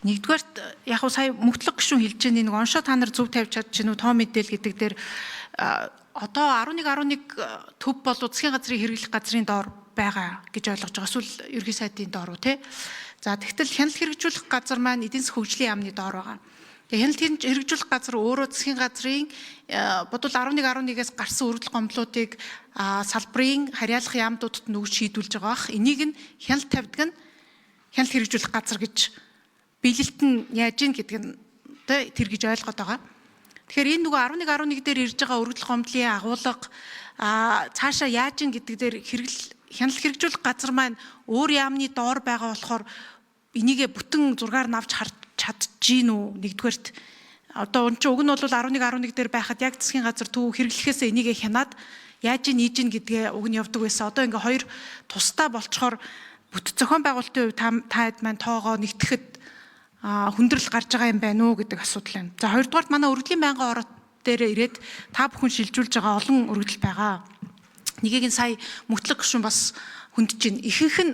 Нэгдүгээрт яг уу сая мөнгөлөг гишүүн хэлж байгаа нэг оншоо та нар зөв тавьж чадчих нь тоо мэдээл гэдэг дээр одоо 11 төв бол засгийн газрын хэрэглэх газрын доор байгаа гэж ойлгож байгаа. Эсвэл ерхий сайдын доор уу те. За тэгтэл хяналт хэрэгжүүлэх газар маань эдийн засгийн хөгжлийн яамны доор байгаа. Тэгээ хяналт хэрэгжүүлэх газар өөрөө засгийн газрын бодвол 11-11-ээс гарсан өргөдөл гомдлуудыг салбарын харьяалах яамдуудад нөгөөж шийдүүлж байгаа бах. Энийг нь хяналт тавьдаг нь хяналт хэрэгжүүлэх газар гэж биелэлт нь яаж ийн гэдэг нь тэр гэж ойлгоод байгаа. Тэгэхээр энэ нөгөө 11 дээр ирж байгаа өргөдөл гомдлын агуулга цаашаа яаж ийн гэдэг дээр хяналт хэрэгжүүлэх газар маань өөр яамны доор байгаа болохоор энийгээ бүтэн зургаар навж харж чадчихжийн үү нэгдүгээрт одоо уг нь бол 11 дээр байхад яг засгийн газар төв хэрэглэхээс энийгээ хянаад яаж ийн ийж ийн гэдгээ уг нь явдаг байсан. Одоо ингээ хоёр тусдаа болцохоор бүтэц зохион байгуулалтын хувьд таад маань тоогоо нэгтгэхэд хүндрэл гарч байгаа юм байна уу гэдэг асуудал байна. За хоёрдугаарт манай өргөдлийн байнгын ороод дээр ирээд та бүхэн шилжүүлж байгаа олон өргөдөл байгаа. Нэгийг нь сая мөнгөлөг гишүүн бас хүндэж байна. Ихэнх нь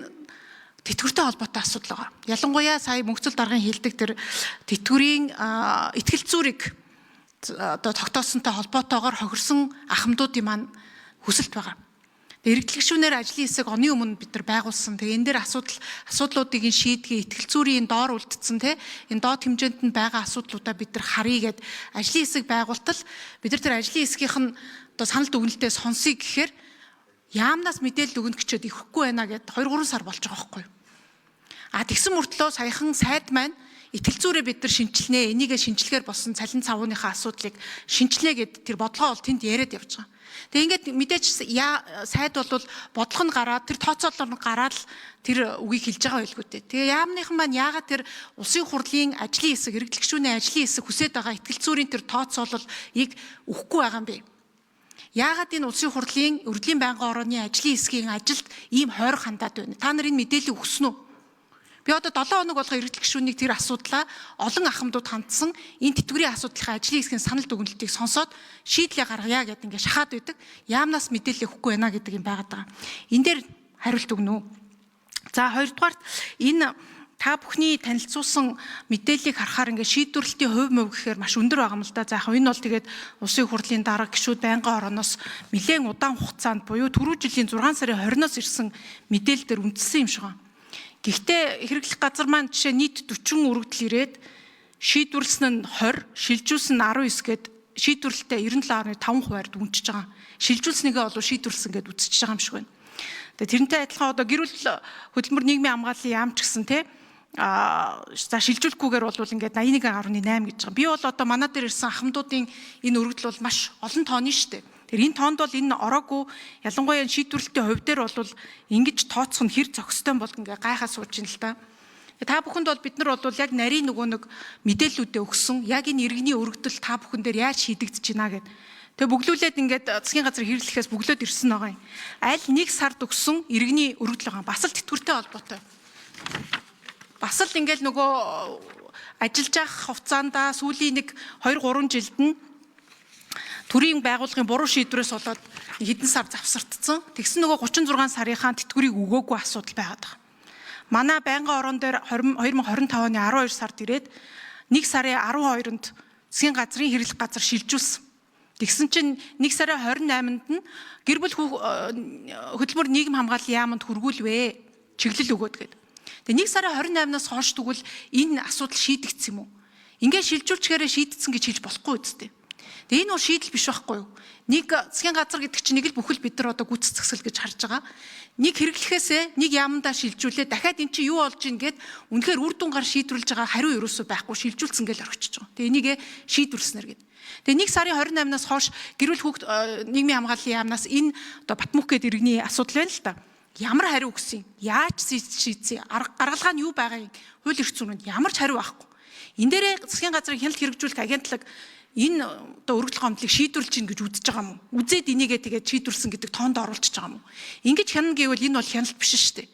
тэтгэвртэй холбоотой асуудал байгаа. Ялангуяа сая мөнгөцөл даргын хэлдэг тэр тэтгэврийн итгэлцүүрийг одоо тогтоосонтой холбоотойгоор хохирсон ахмадуудын маань хүсэлт байгаа. Иргэдэл гишүүнээр ажлын хэсэг оны өмнө бид нар байгуулсан. Тэгээ энэ дээр асуудлуудыг шийдгээ итгэлцүүрийн доор үлдсэн те энэ доод хэмжээнд нь байгаа асуудлуудаа бид нар харъя гэд ажлын хэсэг байгуултал бид нар тэр ажлын хэсгийнх нь одоо санал дүгнэлтээ сонсъё гэхээр яамнаас мэдээлэл өгнө гэчихэд ихэхгүй байна гэд 2-3 сар болж байгаа байхгүй юу. Тэгсэн мөртлөө саяхан сайд маань итгэлцүүрээ бид нар шинжилнэ. Энийгээ шинжилгээр болсон цалин цавууныхаа асуудлыг шинжилнэ гэд тэр бодлогоо бол тэнд яриад явж байгаа. Тэгээ ингээд мэдээж сайд бол бодлого нь гараад тэр тооцоолол нь гараад тэр үгийг хэлж байгаа байлгүй дээ. Тэгээ яамныхан маань яагаад тэр улсын хурлын ажлын хэсэг иргэдэл гишүүний ажлын хэсэг хүсэж байгаа итгэлцүүрийн тэр тооцоололыг өгөхгүй байгаа юм бэ? Яагаад энэ улсын хурлын өргөдлийн байнгын орооны ажлын хэсгийн ажилд ийм хойрог хандаад байна? Та нар энэ мэдээллийг өгсөн үү? Би одоо 7 хоног болгоо иргэдэл гишүүнийг тэр асуудлаа олон ахмадууд хандсан энэ тэтгэврийн асуудлынхаа ажлын хэсгийн санал дүгнэлтийг сонсоод шийдлээ гаргая гэдэг ингээд шахаад байдаг. Яамнаас мэдээлэл өгөхгүй байна гэдэг юм байгаад байгаа. Энэ дээр хариулт өгнө үү? За хоёрдугаарт энэ та бүхний танилцуулсан мэдээллийг харахаар ингээд шийдвэрлэлтийн хувь мөв гэхээр маш өндөр байгаа юм л да. За яг энэ бол тэгээд улсын хурлын дарга гишүүд байнгын орооноос нэлээд удаан хугацаанд буюу түрүү жилийн 6 сарын 20-оос ирсэн мэдээлэл дээр үндэссэн юм шиг байна. Гэхдээ хэрэглэх газар маань жишээ нийт 40 өргөдөл ирээд шийдвэрлсэн нь 20, шилжүүлсэн нь 19 гээд шийдвэрлэлтээ 97.5%-аар дүнчиж байгаа. Шилжүүлснийгээ бол шийдвэрлсэн гээд үзчихэж байгаа юм шиг байна. Тэгээ тэрнтэй адилхан одоо гэр бүл хөтөлмөр нийгмийн хамгааллын яамч гэсэн те за шилжүүлэхгүйгээр бол ингээд 81.8 гэж байгаа. Би бол одоо манай дээр ирсэн ахмадуудын энэ өргөдөл бол маш олон тооны шүү дээ. Тэр энэ тоонд бол энэ ороогүй ялангуяа шийдвэрлэлтийн хувь дээр бол ингэж тооцох нь хэр зохистой бол ингээ гайхаа сууж ин л та. Та бүхэнд бол бид нар бол яг нарийн нөгөө нэг мэдээллүүдээ өгсөн. Яг энэ иргэний өргөдөл та бүхэн дээр яаж шийдэгдэж байна гэд. Тэгээ бүглүүлээд ингээд засгийн газар хэрэглэхээс бүглөөд ирсэн байгаа юм. Аль нэг сард өгсөн иргэний өргөдөл байгаа. Бас л тэтгэвртэй холбоотой. Бас л ингээд нөгөө ажиллаж явах хугацаанда сүүлийн 1-2-3 жилд нь төрийн байгууллагын буруу шийдвэрээс болоод хэдэн сар завсартсан. Тэгсэн нөгөө 36 сарынхаа тэтгэврийг өгөөгүй асуудал байгаад байгаа. Манай байнгын ороон дээр 2025 оны 12 сард ирээд 1 сарын 12-нд засгийн газрын хэрэглэх газар шилжүүлсэн. Тэгсэн чинь 1 сарын 28-нд нь гэр бүл хөтөлмөр нийгэм хамгааллын яамд хүргүүлвэ. Чиглэл өгөөд гээд. Тэгээ 1 сарын 28-наас хойш тэгвэл энэ асуудал шийдэгдсэн юм уу? Ингээ шилжүүлчихээрээ шийдсэн гэж хэлж болохгүй үстэй. Тэгээ энэ бол шийдэл биш байхгүй юу? Нэг засгийн газар гэдэг чинь нэг л бүхэл бид нар одоо гүйцэтгэл гэж харж байгаа. Нэг хэрэглэхээсээ нэг яамдаа шилжүүлээ. Дахиад эн чинь юу болж ийн гэд үнэхээр үр дүнгаар шийдвэрлэж байгаа хариу ерөөсөө байхгүй шилжүүлсэн гэж орхиж байгаа. Тэгээ энийг шийдвэрлснээр гэд. Тэгээ 1 сарын 28-наас хойш гэр бүл нийгмийн хамгааллын яамнаас энэ одоо Батмүх гэдэг иргэний асуудал байна л да. Ямар хариу өгсөн? Яаж шийдсэн? Гаргалгаа нь юу байгаа юм? Хууль эрх зүйн ямар ч хариу байхгүй. Энэ дээрээ засгийн газрын хяналт хэрэгжүүлэх агентлаг энэ одоо өргөдөл гомдлыг шийдвэрлэж гин гэж үзэж байгаа юм уу? Үзээд энийгээ тэгээд шийдвэрлсэн гэдэг тоонд оруулчихж байгаа юм уу? Ингэж хянана гэвэл энэ бол хяналт биш шүү дээ.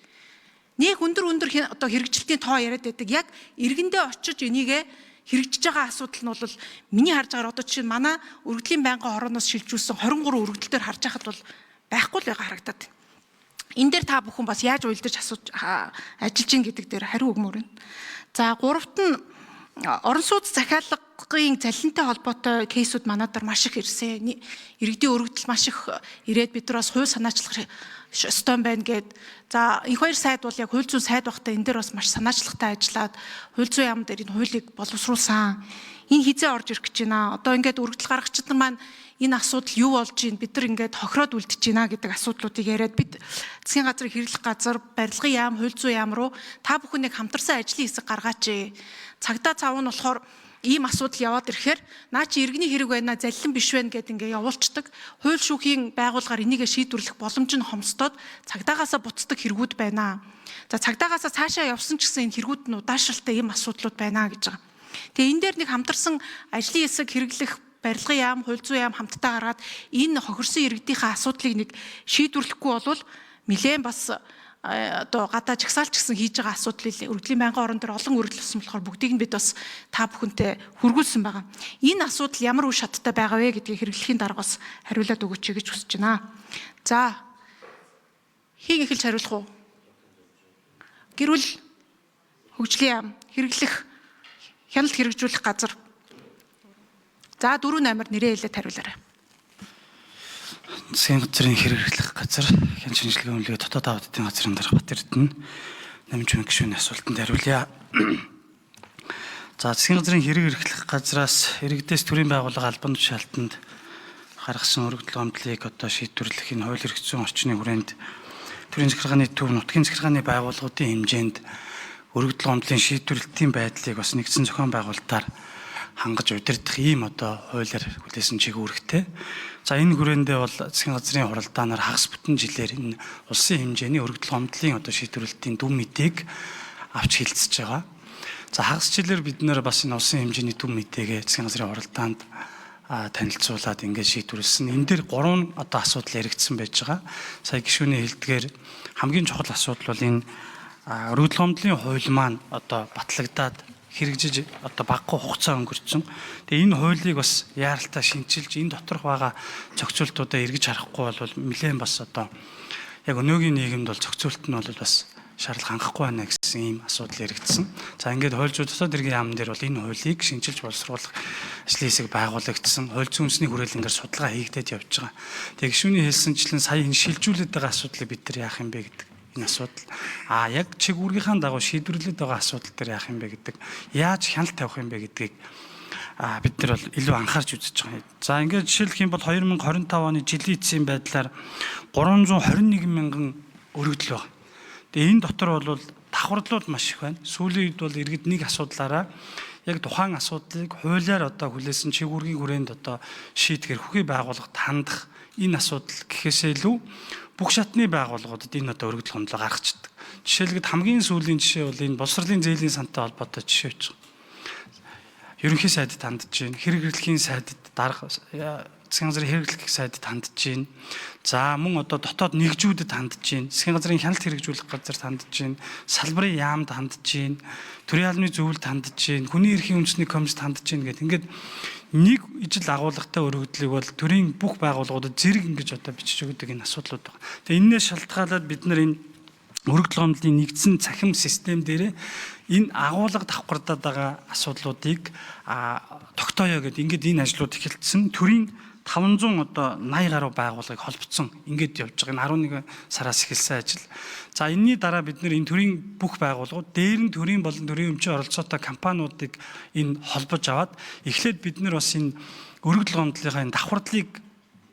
Нэг өндөр одоо хэрэгжилтийн тоо яриад байдаг. Яг иргэндээ очиж энийгээ хэрэгжиж байгаа асуудал нь бол миний харж байгаагаар одоо чинь манай өргөдлийн байнгын орооноос шилжүүлсэн 23 өргөдөл дээр харж байхад бол байхгүй л байгаа харагдаад байна. Энэ дээр та бүхэн бас яаж уйлдаж ажиллаж гин гэдэг дээр хариу өгмөр байна. За гуравт нь орон сууц захиалгын цалинтай холбоотой кейсүүд манайдар маш их ирсэн. Иргэдийн өргөдөл маш их ирээд бид нар бас хууль санаачлах ёстой байна гэд. За энэ хоёр сайд бол яг хууль зүйн сайд багтаа энэ дээр бас маш санаачлагтай ажиллаад хууль зүйн яам дээр энэ хуулийг боловсруулсан. Энэ хизээ орж ирэх гэж байна. Одоо ингээд өргөдөл гаргагчид нар маань энэ асуудал юу болж байна? Бид нар ингээд хохироод үлдэж байна гэдэг асуудлуудыг яриад бид засгийн газрын хэрэглэх газар, барилгын яам, хууль зүйн яам руу та бүхэн нэг хамтарсан ажлын хэсэг гаргаач. Цагдаа цав нь болохоор ийм асуудал яваад ирэхээр наа чи иргэний хэрэг байна, заллин биш байна гэд ингээ явуулцдаг. Хууль шүүхийн байгууллагаар энийгээ шийдвэрлэх боломж нь хомсдоод цагдаагаасаа буцдаг хэрэгүүд байна. За цагдаагаасаа цаашаа явсан ч гэсэн энэ хэрэгүүд нь удаашралтай ийм асуудлууд байна гэж байгаа. Тэгээ энэ дээр нэг хамтарсан ажлын хэсэг хэрэглэх барилгын яам, хууль зүйн яам хамтдаа гаргаад энэ хохирсон иргэдийнхээ асуудлыг нэг шийдвэрлэхгүй болвол нэлээд бас одоо гадаа жагсаалч гэсэн хийж байгаа асуудлыг өргөдлийн байнгын орон дээр олон өргөдөл болсон болохоор бүгдийг нь бид бас та бүхэнтэй хүргүүлсэн байгаа. Энэ асуудал ямар үе шаттай байгаа вэ гэдгийг хэрэглэхийн дарга бас хариулаад өгөөч гэж хүсэж байна. За хийг эхэлж хариулах уу? Гэрүүл хөгжлийн яам, хэрэглэх, хяналт хэрэгжүүлэх газар. За 4-8 нэрээ хэлээд хариулаарай. Засгийн газрын хэрэглэх газар, хяналт шинжилгээ үнэлгээ дотоод аудитын газрын дарга Бат Эрдэнэ намжин гишүүний асуултанд хариулъя. За засгийн газрын хэрэглэх газраас иргэдээс төрийн байгууллага албан тушаалтанд гаргасан өргөдөл гомдлыг одоо шийдвэрлэх энэ хууль эрх зүйн орчны хүрээнд төрийн захиргааны төв, нутгийн захиргааны байгууллагуудын хэмжээнд өргөдөл гомдлын шийдвэрлэлтийн байдлыг бас нэгдсэн зохион байгуулалтаар хангаж удирдах ийм одоо хуулиар хүлээсэн чиглэлтэй. За энэ хүрээндээ бол засгийн газрын хуралдаанаар хагас бүтэн жилээр энэ улсын хэмжээний өргөдөл гомдлын одоо шийдвэрлэлтийн дүн мэдээг авч хилцэж байгаа. За хагас жилээр бид нэр бас энэ улсын хэмжээний дүн мэдээгээ засгийн газрын хуралдаанд танилцуулаад ингээд шийдвэрлсэн. Энэ дээр 3 одоо асуудал яригдсан байж байгаа. Сая гишүүний хэлдгээр хамгийн чухал асуудал бол энэ өргөдөл гомдлын хууль маань одоо батлагдаад хэрэгжиж одоо багагүй хугацаа өнгөрцөн. Тэгээ энэ хуулийг бас яаралтай шинчилж энэ доторх байгаа зохицуултуудаа эргэж харахгүй бол нэлээд бас одоо яг өнөөгийн нийгэмд бол зохицуулт нь бол бас шаардлага хангахгүй байна гэсэн ийм асуудал яригдсан. За ингээд хууль зүйн дотоод хэргийн яамн дээр бол энэ хуулийг шинчилж боловсруулах ажлын хэсэг байгуулагдсан. Хууль зүйн үндэсний хүрээлэнгээр судалгаа хийгдээд явж байгаа. Тэгээ гишүүний хэлсэнчлэн сая энэ шилжүүлээд байгаа асуудлыг бид нар яах юм бэ гэдэг энэ асуудал. Яг чиг үүргийнхаа дагуу шийдвэрлээд байгаа асуудал дээр яах юм бэ гэдэг, яаж хяналт тавих юм бэ гэдгийг бид нар бол илүү анхаарч үзэж байгаа. За ингээд жишээлх юм бол 2025 оны жилийн эцсийн байдлаар 321 мянган өргөдөл байна. Тэгээ энэ дотор бол давхарлууд маш их байна. Сүүлийн үед бол иргэд нэг асуудлаараа яг тухайн асуудлыг хуулиар одоо хүлээсэн чиг үүргийн хүрээнд одоо шийдэхэр хөхий байгууллагад хандах энэ асуудал гэхээсээ илүү бүх шатны байгууллагуудад энэ одоо өргөдөл гомдлоо гаргацдаг. Жишээлбэл хамгийн сүүлийн жишээ бол энэ боловсролын зээлийн сантай холбоотой жишээ гэж байна. Ерөнхий сайдд хандж байна, хэрэглэхийн сайдд дарга засгийн газрын хэрэглэх сайдд хандж байна. За мөн одоо дотоод нэгжүүдэд хандж байна, засгийн газрын хяналт хэрэгжүүлэх газарт хандж байна, салбарын яамд хандж байна, төрийн албаны зөвлөлд хандж байна, хүний эрхийн үндэсний комиссд хандж байна гэдэг. Ингээд нэг ижил агуулгатай өргөдлийг бол төрийн бүх байгууллагуудад зэрэг ингэж одоо бичиж өгдөг энэ асуудлууд байна. Тэгээ энээс шалтгаалаад бид нар энэ өргөдөл гомдлын нэгдсэн цахим систем дээр энэ агуулга давхардаад байгаа асуудлуудыг тогтооё гэдэг ингээд энэ ажлууд эхэлсэн. Төрийн 500 одоо 80 гаруй байгууллагыг холбоцсон ингээд явж байгаа. Энэ 11 сараас эхэлсэн ажил. За энэний дараа бид нэр энэ төрийн бүх байгууллагууд дээр нь төрийн болон төрийн өмчийн оролцоотой компаниудыг энэ холбож аваад эхлээд бид нар бас энэ өргөдөл гомдлынхаа энэ давхардлыг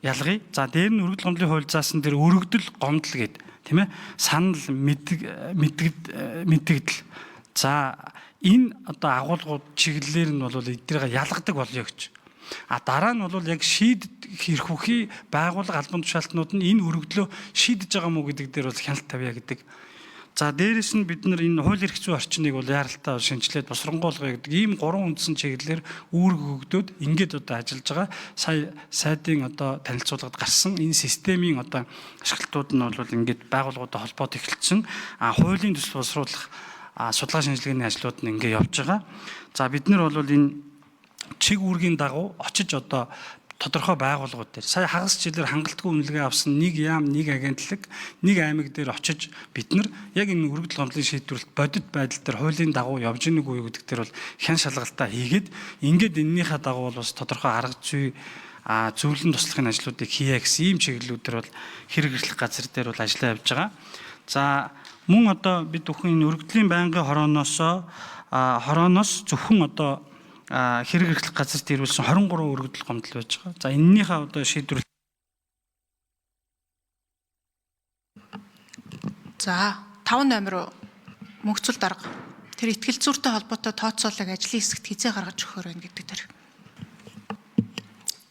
ялгая. За дээр нь өргөдөл гомдлын хууль заасан дээр өргөдөл гомдол гэдэг тийм ээ санал мэдгэл. За энэ одоо агуулгууд чиглэлээр нь бол эдгээрээ ялгадаг болёо гэж. Дараа нь бол яг хэрэг хөхий байгууллага албан тушаалтнууд нь энэ өргөдлөө шийдэж байгаа мó гэдэг дээр бол хяналт тавья гэдэг. За дээрэс нь бид нар энэ хууль эрх зүйн орчныг бол яаралтай шинжилээд босронгоолгоё гэдэг ийм 3 үндсэн чиглэлээр үүрэг өгдөөд ингээд одоо ажиллаж байгаа. Сая сайдын одоо танилцуулгад гарсан энэ системийн одоо ашиглалтууд нь бол ингээд байгууллагуудаа холбоод эхэлсэн. Хуулийн төсөл боловсруулах судалгаа шинжилгээний ажлууд нь ингээд явж байгаа. За бид нар бол энэ чиг үүргийн дагуу очиж одоо тодорхой байгууллагууд дээр сая хагас жилээр хангалтгүй үнэлгээ авсан нэг яам, нэг агентлаг, нэг аймаг дээр очиж бид нар яг энэ өргөдөл гомдлын шийдвэрлэлт бодит байдал дээр хуулийн дагуу явж ийнэг үү гэдэг дээр бол хян шалгалтаа хийгээд ингээд энэнийхээ дагуу бол бас тодорхой арга зүй зөвлөн туслахын ажлуудыг хийе гэсэн ийм чиглэлүүдээр бол хэрэг эрхлэх газар дээр бол ажиллаа явж байгаа. За мөн одоо бид бүхэн энэ өргөдлийн байнгын хорооноос зөвхөн одоо хэрэг эрхлэх газарт ирүүлсэн 23 өргөдөл гомдол байж байгаа. За энэнийхээ одоо шийдвэрлэл. За 5 номер мөнхцөл дарга. Тэр ихтгэл зүйртэй холбоотой тооцоолыг ажлын хэсэгт хизээ гаргаж өгөхөр байна гэдэг тэр.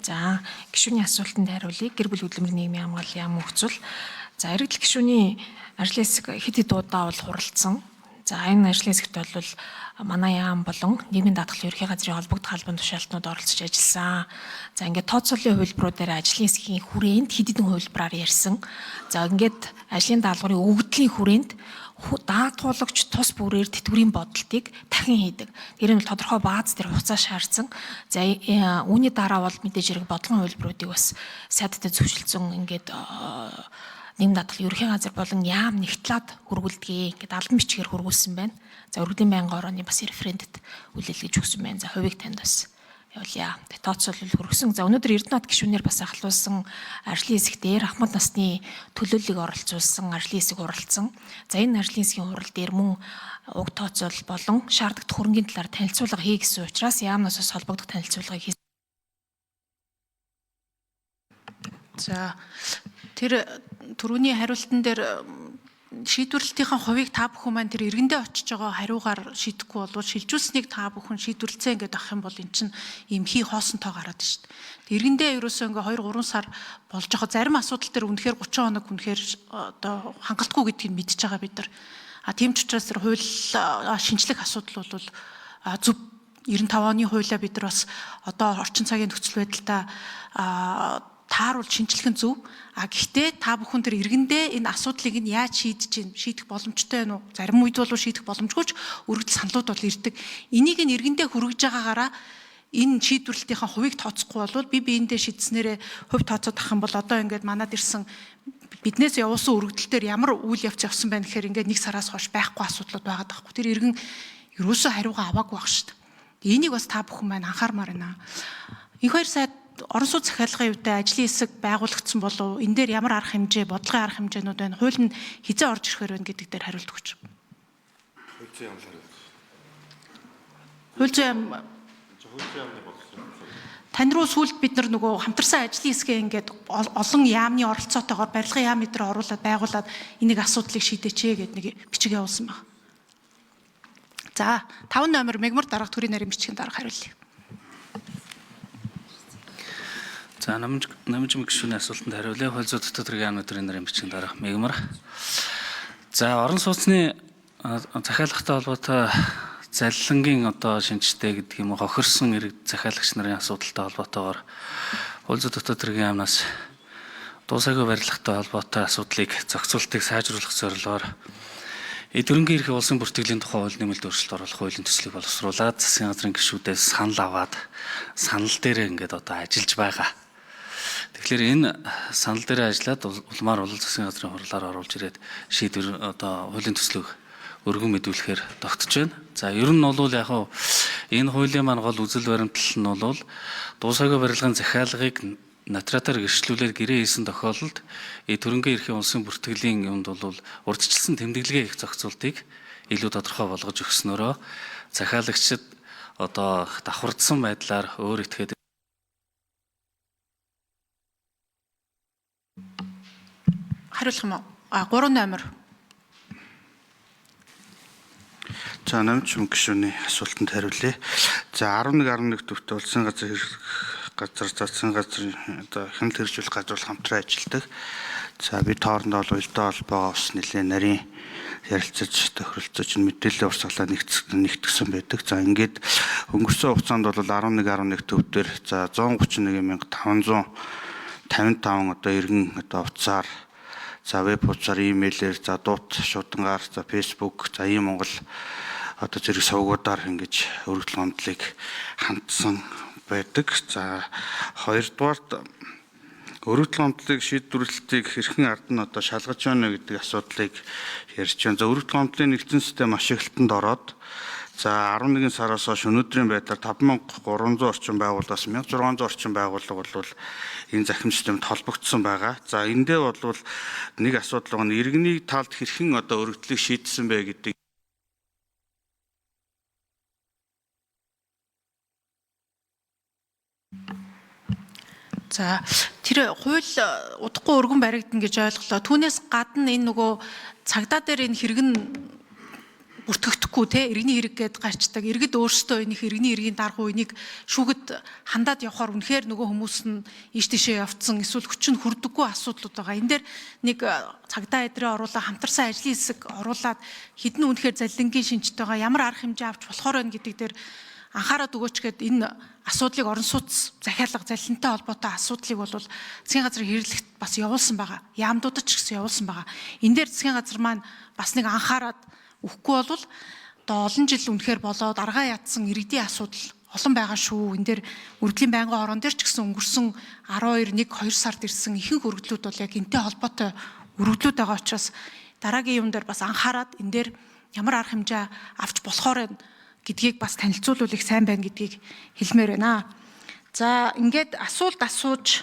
За гишүүний асуултанд хариулъя. Гэр бүл хөдөлмөрийн нийгмийн хамгааллын яам мөнхцөл. За эргэлт гишүүний ажлын хэсэг хэд удаа бол хуралдсан. За энэ ажлын хэсэгт бол манай яам болон нийгмийн даатгалын ерхий газрын холбогдох албан тушаалтнууд оролцож ажилласан. За ингээд тооцоолын хувилбарууд дээр ажлын хэсгийн хүрээнд хэд хэдэн хувилбараар ярьсан. За ингээд ажлын даалгаврын өгөгдлийн хүрээнд даатгуулагч тус бүрээр тэтгэврийн бодолтыг дахин хийдэг. Тэр нь тодорхой бааз дээр хугацаа шаардсан. За үүний дараа бол мэдээж хэрэг бодлогын хувилбаруудыг бас сайдтай зөвшөлдсөн ингээд нийгмийн даатгалын ерхий газар болон яам нэгтлээд хөргүүлдэг. Ингээд албан бичгээр хөргүүлсэн байна. За өргөдлийн байнгын орооны бас референдэд хүлээлгэж өгсөн байна. За хувийг танд бас явуулъя. Тооцоолол хөргөсөн. За өнөөдөр Эрдэнэт гишүүнээр бас ахлуулсан ажлын хэсэг дээр ахмад насны төлөөллийг оролцуулсан ажлын хэсэг хуралдсан. За энэ ажлын хэсгийн хурал дээр мөн уг тооцоол болон шаардлагатай хөрөнгийн талаар танилцуулга хий гэсэн учраас яамнаас холбогдох танилцуулгыг хийсэн. За тэр түрүүний хариултан дээр шийдвэрлэлтийн хувийг та бүхэн маань тэр иргэндээ очиж байгаа хариугаар шийдэхгүй болвол шилжүүлсэнийг та бүхэн шийдвэрлэцээ ингээд авах юм бол эн чинь ийм хий хоосон тоо гараад шүү дээ. Иргэндээ ерөөсөө ингээ 2-3 сар болж байгаа зарим асуудал дээр үнэхээр 30 хоног үнэхээр одоо хангалтгүй гэдгийг мэдж байгаа бид нар. Тийм ч учраас тэр хууль шинжлэх асуудал бол зөв 95 оны хуулиа бид нар бас одоо орчин цагийн нөхцөл байдалтай тааруул шинжлэх нь зөв. Гэхдээ та бүхэн тэр иргэндээ энэ асуудлыг нь яаж шийдэх боломжтой вэ? Зарим үед бол шийдэх боломжгүйч өргөдөл саналуд бол ирдэг. Энийг нь иргэндээ хүргэж байгаагаараа энэ шийдвэрлэлтийн хувийг тооцохгүй бол би биендээ шийдснээрээ хувь тооцоод авах юм бол одоо ингээд манад ирсэн биднээс явуулсан өргөдөл дээр ямар үйл явц явсан байна гэхээр ингээд нэг сараас хойш байхгүй асуудлууд байгаа даахгүй. Тэр иргэн ерөөсөө хариугаа аваагүй баг шүү дээ. Энийг бас та бүхэн маань анхаармаар байна. Энх хоёр сайд орон сууц захиалгын үедээ ажлын хэсэг байгуулагдсан болов энэ дээр ямар арга хэмжээ, бодлогын арга хэмжээнүүд байна? Хууль нь хизээ орж ирэхээр байна гэдэг дээр хариулт өгч. Хууль зүйн яамны бодлого. Тань руу сүүлд бид нар нөгөө хамтарсан ажлын хэсгээ ингээд олон яамны оролцоотойгоор барилгын яам эдрээ оруулаад байгуулад энийг асуудлыг шийдэчээ гэдэг нэг бичиг явуулсан байна. За 5 номер мегмар дарга төрийн нарийн бичгийн дарга хариулъя. За намж гишүүний асуултанд хариулъя. Хууль зүйн дотоод хэргийн яамны төрийн нарийн бичгийн дарга мегмар. За орон сууцны захиалгатай холбоотой залилангийн одоо шинжтэй гэдэг юм уу хохирсон иргэд захиалагч нарын асуудалтай холбоотойгоор хууль зүйн дотоод хэргийн яамнаас дуусаагүй барилгатай холбоотой асуудлыг зохицуултыг сайжруулах зорилгоор Эдгэрэнгийн эрхийн улсын бүртгэлийн тухай хууль нэмэлт өөрчлөлт оруулах хуулийн төслийг боловсруулад засгийн газрын гишүүдээс санал аваад санал дээр ингээд одоо ажиллаж байгаа. Тэгэхээр энэ санал дээр ажиллаад улмаар бол засгийн газрын хурлаар оруулж ирээд шийдвэр одоо хуулийн төслийг өргөн мэдүүлэхээр тогтож байна. За ер нь бол яг энэ хуулийн маань гол үзэл баримтлал нь бол дуусаагүй барилгын захиалгыг нотариатаар гэрчлүүлээд гэрээ хийсэн тохиолдолд Төрөнгийн эрхийн улсын бүртгэлийн юмд бол урьдчилсан тэмдэглэгээ их зохицуултыг илүү тодорхой болгож өгснөөрөө захиалагчид одоо давхардсан байдлаар өөр этгээд хариулах юм уу? 3 номер. За намж гишүүний асуултанд хариулъя. За 11 төвтэй улсын газар засгийн газрын одоо хяналт хэрэгжүүлэх газар хамтран ажилладаг. За бид хоорондоо бол уялдаа холбоогоо ус нэлээ нарийн ярилцаж тохиролцож мэдээллийн урсгалаа нэгтгэсэн байдаг. За ингээд өнгөрсөн хугацаанд бол 11 төв дээр за 131,555 одоо иргэн одоо утсаар за веб хуудасаар имэйлээр за дуут шуудангаар за фейсбુક за Монгол одоо зэрэг сувгуудаар ингэж өргөдөл гомдлыг хандсан байдаг. За хоёрдугаарт өргөдөл гомдлыг шийдвэрлэлтийг хэрхэн ард нь одоо шалгаж байна гэдэг асуудлыг ярьж байна. За өргөдөл гомдлын нэгдсэн систем ашиглалтанд ороод за 11 сараас хойш өнөөдрийн байдлаар 5300 орчим байгууллагаас 1600 орчим байгууллага бол энэ захим системд холбогдсон байгаа. За эндээ бол нэг асуудал байгаа нь иргэний талд хэрхэн одоо өргөдлийг шийдсэн бэ гэдэг. За тэр хууль удахгүй өргөн баригдана гэж ойлголоо. Түүнээс гадна энэ нөгөө цагдаа дээр энэ хэрэг нь бүртгэгдэхгүй те иргэний хэрэг гээд гарчдаг. Иргэд өөрсдөө энийг иргэний хэргийн даргу энийг шүүгэд хандаад явхаар үнэхээр нөгөө хүмүүс нь ийш тийшээ явцсан эсвэл хүчин хүрдэггүй асуудлууд байгаа. Энэ дээр нэг цагдаа эдрээ оруулаад хамтарсан ажлын хэсэг оруулаад хідэн үнэхээр залилангийн шинжтэйгээ ямар арга хэмжээ авч болохоор байна гэдэг дээр анхаарал өгөөч гэд энэ асуудлыг орон сууц захиалга залилантай холбоотой асуудлыг бол засгийн газрын хэрэглэгт бас явуулсан байгаа. Яамдуудад ч гэсэн явуулсан байгаа. Энэ дээр засгийн газар маань бас нэг анхаарад өгөхгүй бол одоо олон жил үнэхээр болоод аргаа ядсан иргэдийн асуудал олон байгаа шүү. Энэ дээр өргөдлийн байнгын орон дээр ч гэсэн өнгөрсөн 12, 1, 2 сард ирсэн ихэнх өргөдлүүд бол яг энтэй холбоотой өргөдлүүд байгаа учраас дараагийн юм дээр бас анхаарад энэ дээр ямар арга хэмжээ авч болохоор гэдгийг бас танилцуулвал их сайн байна гэдгийг хэлмээр байна. За ингээд асуулт асууж